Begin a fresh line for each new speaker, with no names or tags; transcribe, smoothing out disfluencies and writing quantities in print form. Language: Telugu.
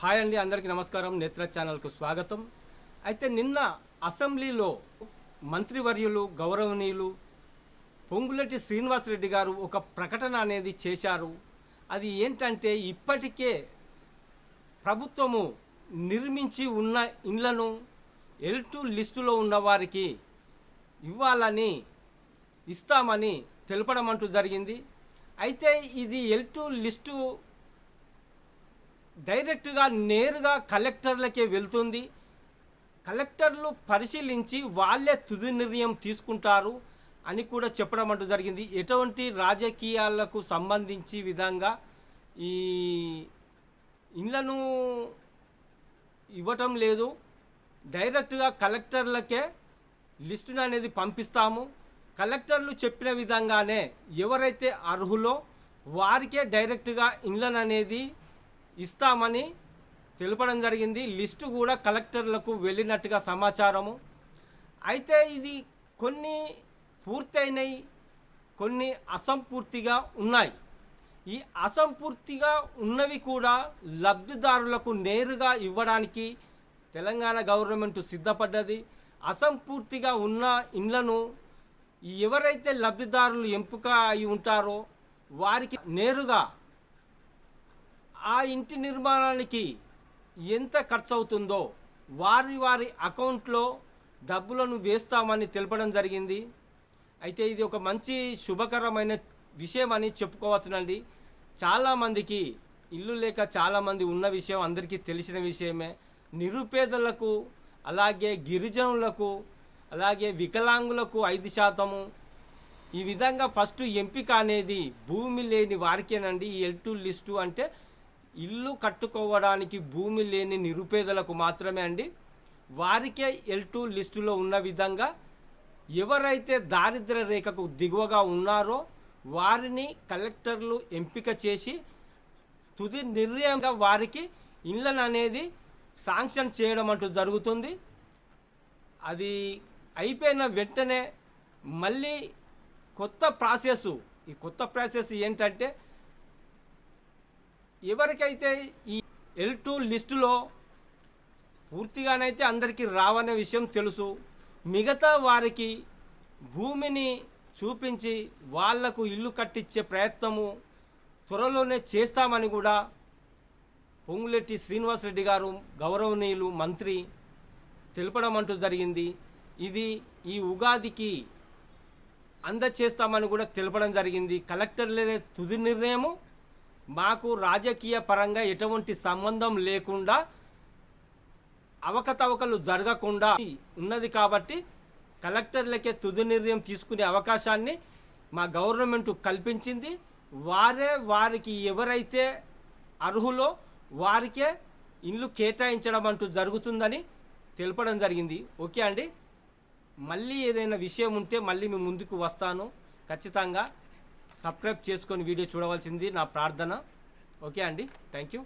హాయ్ అండి, అందరికీ నమస్కారం. నేత్ర ఛానల్కు స్వాగతం. అయితే నిన్న అసెంబ్లీలో మంత్రివర్యులు గౌరవనీయులు పొంగులేటి శ్రీనివాసరెడ్డి గారు ఒక ప్రకటన అనేది చేశారు. అది ఏంటంటే ఇప్పటికే ప్రభుత్వము నిర్మించి ఉన్న ఇండ్లను L2 లిస్టులో ఉన్న వారికి ఇస్తామని తెలపడం అంటూ జరిగింది. అయితే ఇది L2 లిస్టు డైరెక్ట్గా నేరుగా కలెక్టర్లకే వెళ్తుంది. కలెక్టర్లు పరిశీలించి వాళ్ళే తుది నిర్ణయం తీసుకుంటారు అని కూడా చెప్పడం అంటూ జరిగింది. ఎటువంటి రాజకీయాలకు సంబంధించి విధంగా ఈ ఇళ్లను ఇవ్వటం లేదు. డైరెక్ట్గా కలెక్టర్లకే లిస్టును అనేది పంపిస్తాము. కలెక్టర్లు చెప్పిన విధంగానే ఎవరైతే అర్హులో వారికే డైరెక్ట్గా ఇళ్లను అనేది ఇస్తామని తెలపడం జరిగింది. లిస్టు కూడా కలెక్టర్లకు వెళ్ళినట్టుగా సమాచారము. అయితే ఇది కొన్ని పూర్తయినాయి, కొన్ని అసంపూర్తిగా ఉన్నాయి. ఈ అసంపూర్తిగా ఉన్నవి కూడా లబ్ధిదారులకు నేరుగా ఇవ్వడానికి తెలంగాణ గవర్నమెంట్ సిద్ధపడ్డది. అసంపూర్తిగా ఉన్న ఇండ్లను ఎవరైతే లబ్ధిదారులు ఎంపిక అయి ఉంటారో వారికి నేరుగా ఆ ఇంటి నిర్మాణానికి ఎంత ఖర్చు అవుతుందో వారి అకౌంట్లో డబ్బులను వేస్తామని తెలపడం జరిగింది. అయితే ఇది ఒక మంచి శుభకరమైన విషయం అని చెప్పుకోవచ్చునండి. చాలామందికి ఇల్లు లేక చాలామంది ఉన్న విషయం అందరికీ తెలిసిన విషయమే. నిరుపేదలకు, అలాగే గిరిజనులకు, అలాగే వికలాంగులకు 5% ఈ విధంగా ఫస్ట్ ఎంపిక అనేది భూమి లేని వారికేనండి. ఈ L2 లిస్టు అంటే ఇల్లు కట్టుకోవడానికి భూమి లేని నిరుపేదలకు మాత్రమే అండి. వారికే L2 లిస్టులో ఉన్న విధంగా ఎవరైతే దారిద్ర్య రేఖకు దిగువగా ఉన్నారో వారిని కలెక్టర్లు ఎంపిక చేసి తుది నిర్ణయంగా వారికి ఇళ్ళను అనేది శాంక్షన్ చేయడం అంటూ జరుగుతుంది. అది అయిపోయిన వెంటనే మళ్ళీ ఈ కొత్త ప్రాసెస్ ఏంటంటే ఎవరికైతే ఈ L2 లిస్టులో పూర్తిగానైతే అందరికీ రావనే విషయం తెలుసు. మిగతా వారికి భూమిని చూపించి వాళ్లకు ఇల్లు కట్టించే ప్రయత్నము త్వరలోనే చేస్తామని కూడా పొంగులేటి శ్రీనివాసరెడ్డి గారు గౌరవనీయులు మంత్రి తెలపడం అంటూ జరిగింది. ఇది ఈ ఉగాదికి అందచేస్తామని కూడా తెలపడం జరిగింది. కలెక్టర్లే తుది నిర్ణయము. మాకు రాజకీయ పరంగా ఎటువంటి సంబంధం లేకుండా అవకతవకలు జరగకుండా ఉన్నది కాబట్టి కలెక్టర్లకే తుది నిర్ణయం తీసుకునే అవకాశాన్ని మా గవర్నమెంట్ కల్పించింది. వారికి ఎవరైతే అర్హులో వారికే ఇల్లు కేటాయించడం అంటూ జరుగుతుందని తెలపడం జరిగింది. ఓకే అండి, మళ్ళీ ఏదైనా విషయం ఉంటే మళ్ళీ మీ ముందుకు వస్తాను. ఖచ్చితంగా సబ్స్క్రైబ్ చేసుకొని వీడియో చూడవలసింది నా ప్రార్థన. ఓకే అండి, థ్యాంక్ యూ.